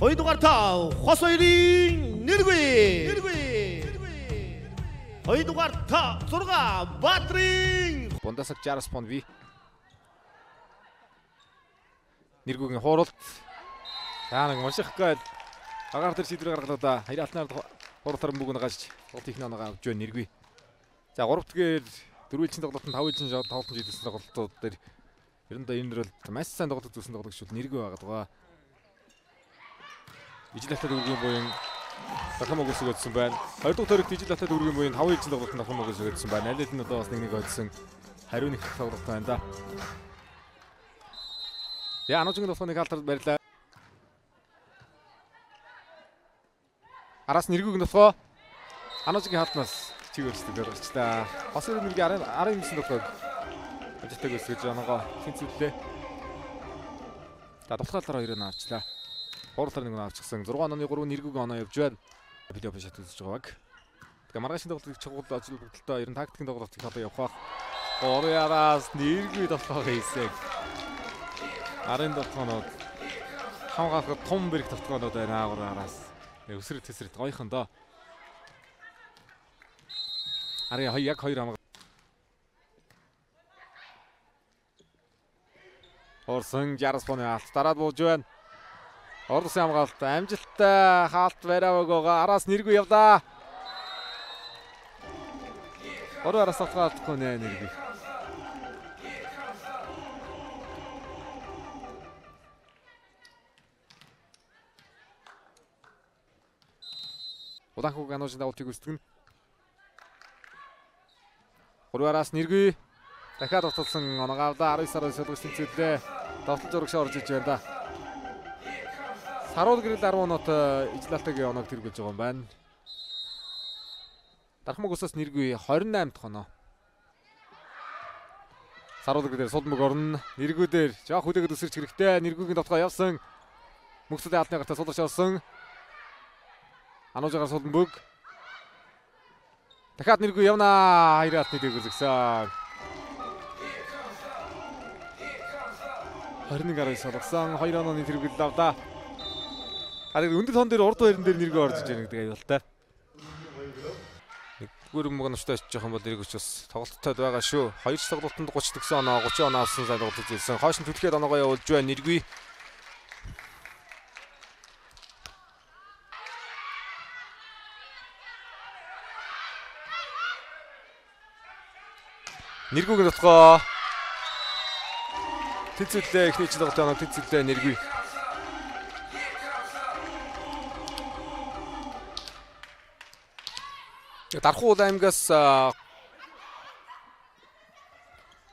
хоёрдугаар та хос хоёрын нэргүй. Хоёрдугаар та 6 Баатрин. Бундасаг 60 пон ви. Нэргүүгийн хууралт. За нэг машихгүйд агаар дээр шийдвэр гаргалаа. Хоёр алтнаар хууралтар мөнгө нагаж техник оноо авч байна нэргүй. За 3 дахь 4 элчин тоглолтод 5 элчин тоглолтод хийсэн тоглолтууд дээр ер нь энэ дөрөв маш сайн тоглолт үзсэн тоглогч бол нэргүй байгаа. Ижил хатад үргийн буян дахамаг өсгөөдсөн байна. 2 дахь төрөгт ижил хатад үргийн буян 5 элчин тоглолтод дахамаг өсгөөдсөн байна. Аль аль нь одоо бас нэг ойдсон хариу нэг тоглолт байна да. Яа ануужгийн тоглолтын хаалтар барьлаа. Араас нэргүүг нөтгөө ануужгийн хаалтнаас чигээрсдэг гаргачлаа. Хос нэргийн 19 тоглолт амжилттай өсгөж оноогоо тэнцвэрлээ. За тоглолтоор 2 нь авчлаа. Хууралтаар 1 авчихсан. 6 онооны 3 нэргүүг оноо явж байна. Плей-офф шат үзэж байгаа баг. Тэгээ маргаашийн тоглолтыг чухал ажил бүгдэлтэй ер нь тактикийн тоглолтыг одоо явах. Оряраас нэргүй тоглох хийсэн. 17 оноод хамгаалах том бэрх тоглоонууд байна агуураас. Өсрөт тэсрэт гойхон доо. Ария яг 2 хамгаалах. Орсон 60 поны алт дараад бууж байна. Ордосын хамгаалалт амжилттай хаалт бариаваагаа араас нэргүй явлаа. Араас татгаалахгүй нэ нэргүй. Удаанхуг ануужин давтыг үстгэн. Араас нэргүй. Дахиад давталсан оноогоо авлаа. 19 сарын сүүлд тэнцвэрлээ. Давтал зурагш орж иж байна да. Саруул гэрэл 10 оноод ижлалтагийн оноог тэргүүлж байгаа юм байна. Дархмаг усаас нэргүй 28 дахь оноо. Саруул гэрэл сулмаг орно. Нэргүй дээр жоох хүлээгээд өсөрч хэрэгтэй. Нэргүйгийн дотгоо явсан. Мөксөдөө алтны гартаа суларч явсан. Ануужгаар сулмаг. Дахиад нэргүй явнаа. 2 алтны дээгүүлсэн. 21 солгосон. 2 онооны тэргүүл авлаа. Өндөр хон дээр урд байран дээр нэргүй орж иж байгаа гэдэг аюултай. Нэгдүгээр мөнгөштэй очиж байгаа юм бол нэргүй ч бас тоглолттой байгаа шүү. 2 тоглолтод 30 төгсөн оноо 30 оноо авсан сайн тоглолт үзсэн. Хойш нь түлхээд оноогоо явуулж байна нэргүй. Нэргүүгийн дотгоо тэнцвэрлээ ихний чинь тоглолтын оноо тэнцвэрлээ нэргүй. Дархуул аймгаас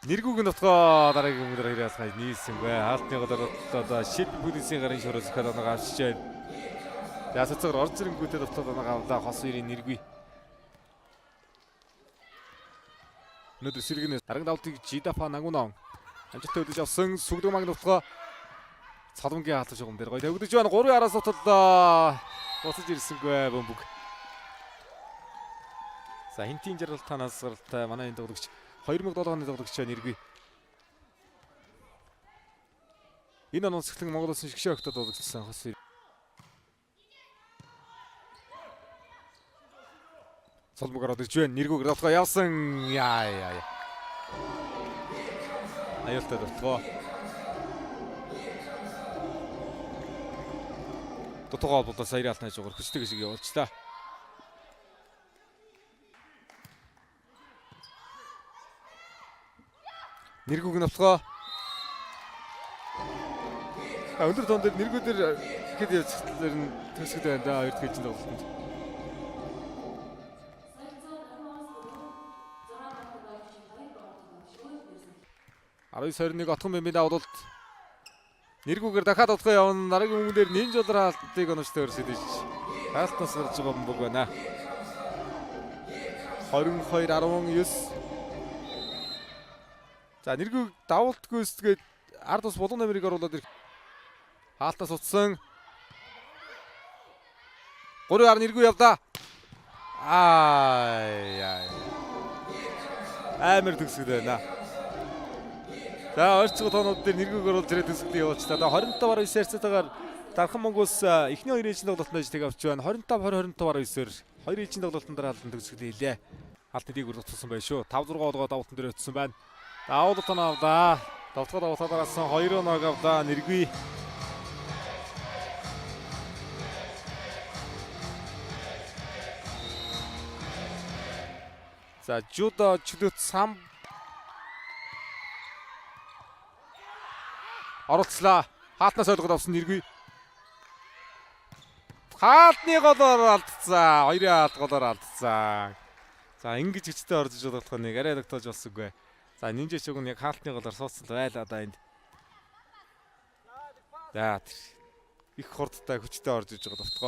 нэргүүгийн дотгоо дараагийн өмнөр хаяас хай нийлсэн бай. Хаалтны голоор шилб полисийн гарын шороос захад оноог авчиж байна. Ясацгаар орж ирэнгүүтээ дотоод оноог авлаа. Хос хоёрын нэргүй. Өнөөдөр сэргэнээс дараагийн давтыг Жидафа Нагунон амжилттай өдөж авсан. Сүгдэг маг дотгоо цалмгийн хаалтж байгаа юм дээр гоё тавигдж байна. 3 араас дотоод буцаж ирсэнгүй бөмбөг. За хинтийн жаргал танаас гаралтай манай энэ тоглогч 2007 оны тоглогч нэргүй. Энэ он цэглэн Монгол улсын шгшээ өгтөд тоглогдсон хос. Солбогоор одож байна. Нэргүүг дотгоо явсан. Яа. Аюултай дотгоо. Дотгоо болоо сая алтнаж байгаа хөстэй шиг явуулчлаа. Нэргүүг нөтгөө. Өндөр тон дээр нэргүү дээр хэд явцлаар нь төсгөд байна да 2 дахь чинь тоглолтод. Арай сорныг отхон бэмбэнд авалт. Нэргүүгээр дахиад отгоо явна. Дараагийн өмнө дээр нинж болор хаалтыг оноочтой өрсөд иж. Хаалтнаас гарч байгаа бөмбөг байна. 22-19. За нэргүүг давалт гүйцэтгээд ард ус болон намрыг оруулаад ирэх. Хаалтаас утсан. 3-аар нэргүй явлаа. Амар төгсгөл байна. За ойрцгол тоонууд дээр нэргүүг оруулж ирээд төсгөлийг явуулчлаа. Одоо 25-аар 9 харьцаатаагаар Дархан Монгоос эхний хоёр ээлжийн тоглолтод ажиг авч байна. 25-20-25-19-ээр хоёр ээлжийн тоглолтын дараа алдан төгсгөл хийлээ. Алтны дээгүүр туссан байна шүү. 5-6 олгоо давтан дээр өтсөн байна. Даавал тоноо авлаа. Давтгад давтадаасан 2 оног авлаа. Нэргүй. За жудо чөлөөт сам оролцлаа. Хаалтнаас ойлгоод авсан Нэргүй. Хаалтны голоор алдцсан. Хоёрын хаалт голоор алдцсан. За ингэж хүчтэй орж иж болох нэг арай тогтоож болсонгүй. За Нинжа чуг нь яг хаалтны голоор суудсан байлаа да энд. За их хурдтай хүчтэй орж иж байгаа